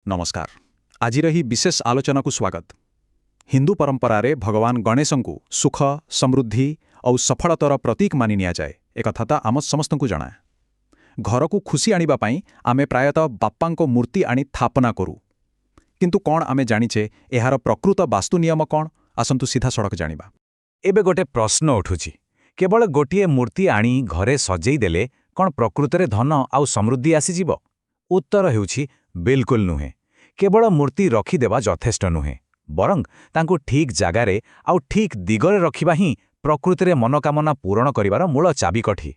नमस्कार। आजिर ही विशेष आलोचना को स्वागत। हिंदू परंपरा रे भगवान गणेश को सुख समृद्धि और सफलतार प्रतीक मानि निया जाए एक कथा तो आम समस्त को जना। घर को खुशी आनिबा पाई आमे प्रायतः बाप्पा को मूर्ति आनी स्थापना करूँ, किंतु कौन आमे जानिचे एहार प्रकृत वास्तु नियम कौन? आसंतु सीधा सड़क जानिबा। एबे गोटे प्रश्न उठुछि, केवल गोटिए मूर्ति आनी घरे सजेई देले कौन प्रकृतरे धन आउ समृद्धि आसीजिब? उत्तर हेउछि बिल्कुल नुहे। केवल मूर्ति रखिदेवा यथेष्ट नुहे, बरं तांकु ठीक जागारे आउ ठीक दिगरे रखिबा ही प्रकृतिरे मनोकामना पूरण करिवार मूल चाबिकाठी।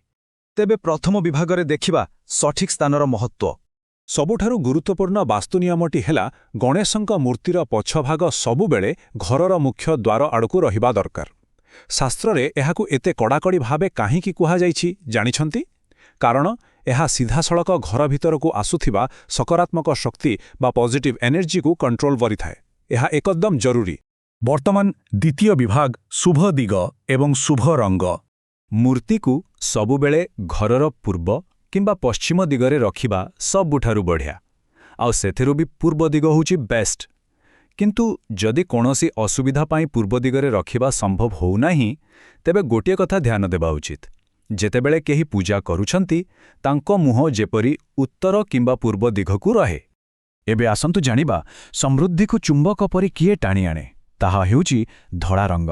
तेबे प्रथम विभागरे देखिबा सठिक स्थानर महत्व। सबुठारु गुरुत्वपूर्ण वास्तु नियमटी हेला गणेशंक मूर्तिर पछभाग सबुबेले घरर मुख्य द्वार आड़कु रहिबा दरकार। शास्त्ररे एहाकु एते कड़ाकड़ी भावे काहींकि कुहा जाइछि जानिछंती? कारण एहा सीधासळक घर भितरकु आसुथिबा सकारात्मक शक्ति बा पॉजिटिव एनर्जी को कंट्रोल करिथाए। एहा एकदम जरूरी। वर्तमान द्वितीय विभाग शुभ दिग एवं शुभ रंग। मूर्ति को सबुबेले घरर पूर्व किंबा पश्चिम दिगरे रखिबा सबुठारु बढ़िया, आउ सेथिरु भी पूर्व दिग होउची बेस्ट। किंतु जदि कोनोसी असुविधा पाई पूर्व दिगरे रखिबा संभव होउ नाही, तेबे गोटिए कथा ध्यान देबा उचित। जेतेबेले केही पूजा करूछंती तांको मुह जेपरी उत्तर किंबा पूर्व दिगकु रहे। एबे आसंतु जानिबा समृद्धि को चुंबक परि किए टाणी आणे। ताहा हेउची धड़ा रंग।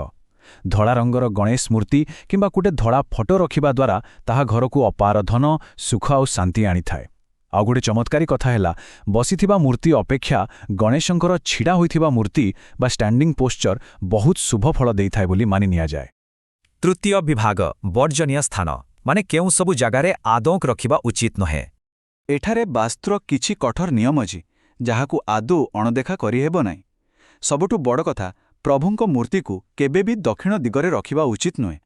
धड़ा रंगर गणेश मूर्ति किंबा कुटे धड़ा फटो रखिबा द्वारा ताहा घरकु अपार धन सुख और शांति आनी थाए। आउ गोटे चमत्कारी कथा हेला, बसिथिबा मूर्ति अपेक्षा गणेशंकर छिड़ा होइथिबा मूर्ति बा स्टैंडिंग पोस्चर बहुत शुभ फल देइथाए बोली मानि निया जाए। तृतीय विभाग वर्जनीय स्थान, माने केउ सबु जगारे आदौक रखिबा उचित नहे। एठारे वास्तुर किछि कठोर नियम अछि जाहाकु आदौ अणदेखा करिहेब नाही। सबुठु बड़ कथा, प्रभुंक मूर्ति को केबे भी दक्षिण दिगरे रखिबा उचित नुहे।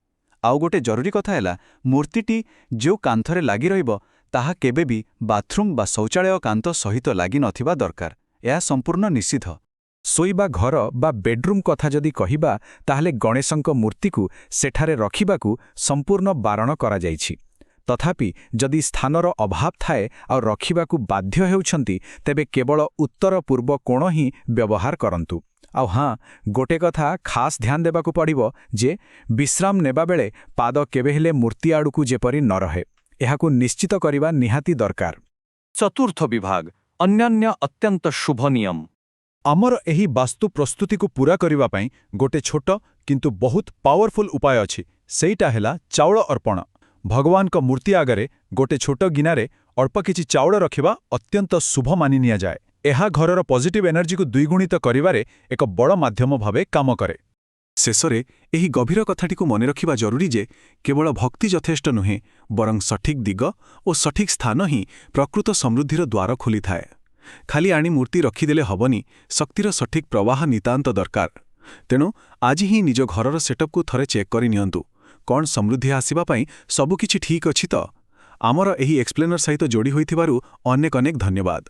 आउ गोटे जरूरी कथा हेला, मूर्तिटी जो कांथरे लागि रहिबो ताहा केबे भी बाथरूम बा शौचालय कांत सहित लागि नथिबा दरकार। यह संपूर्ण निषिद्ध। सोइबा घर बा बेडरूम कथा जदि कहिबा ताहले गणेशंक मूर्ति को सेठारे रखिबाकू संपूर्ण बारण करा जाइछि। तथापि जदि स्थानर अभाव थाए और रखिबाकू बाध्य हेउछंती तेबे केवल उत्तर पूर्व कोण ही व्यवहार करंतु। आउ हाँ, गोटे कथा खास ध्यान देबाकू पड़िबो जे विश्राम नेबा बेले पाद केबे हेले मूर्ति आड़कू जेपरि न रहे, एहाकू निश्चित करिबा निहाती दरकार। चतुर्थ विभाग अन्यान्य अत्यंत शुभ नियम। आमर एही वास्तु प्रस्तुति को पूरा करिबा पई गोटे छोट किंतु बहुत पावरफुल उपाय अछि। सेइटा हेला चाउଳ अर्पण। भगवान को मूर्ति आगरे गोटे छोट गिनारे अल्प किछि चाउळ रखिबा अत्यंत शुभ मानि निया जाए। एहा घरर पॉजिटिव एनर्जी को द्विगुणित करिवारे एक बड़ माध्यम भावे काम करे। शेषरे एही गभीर कथाटी को मने रखिबा जरूरी जे केवल भक्ति यथेष्ट नुहे, बरं सठिक दिग और सठिक स्थान ही प्रकृत समृद्धिर द्वार खोली थाए। खाली आनी मूर्ति रखिदेले हबनी, शक्तिर सठिक प्रवाह नितांत दरकार। तेणु आज ही निज घरर सेटअप को थरे चेक करि नियंतु, कौन समृद्धि आसीबा पाई सबु किछि ठीक अछि त। आमर एही एक्सप्लेनर सहित जोड़ी होइथिबारु अनेक अनेक धन्यवाद।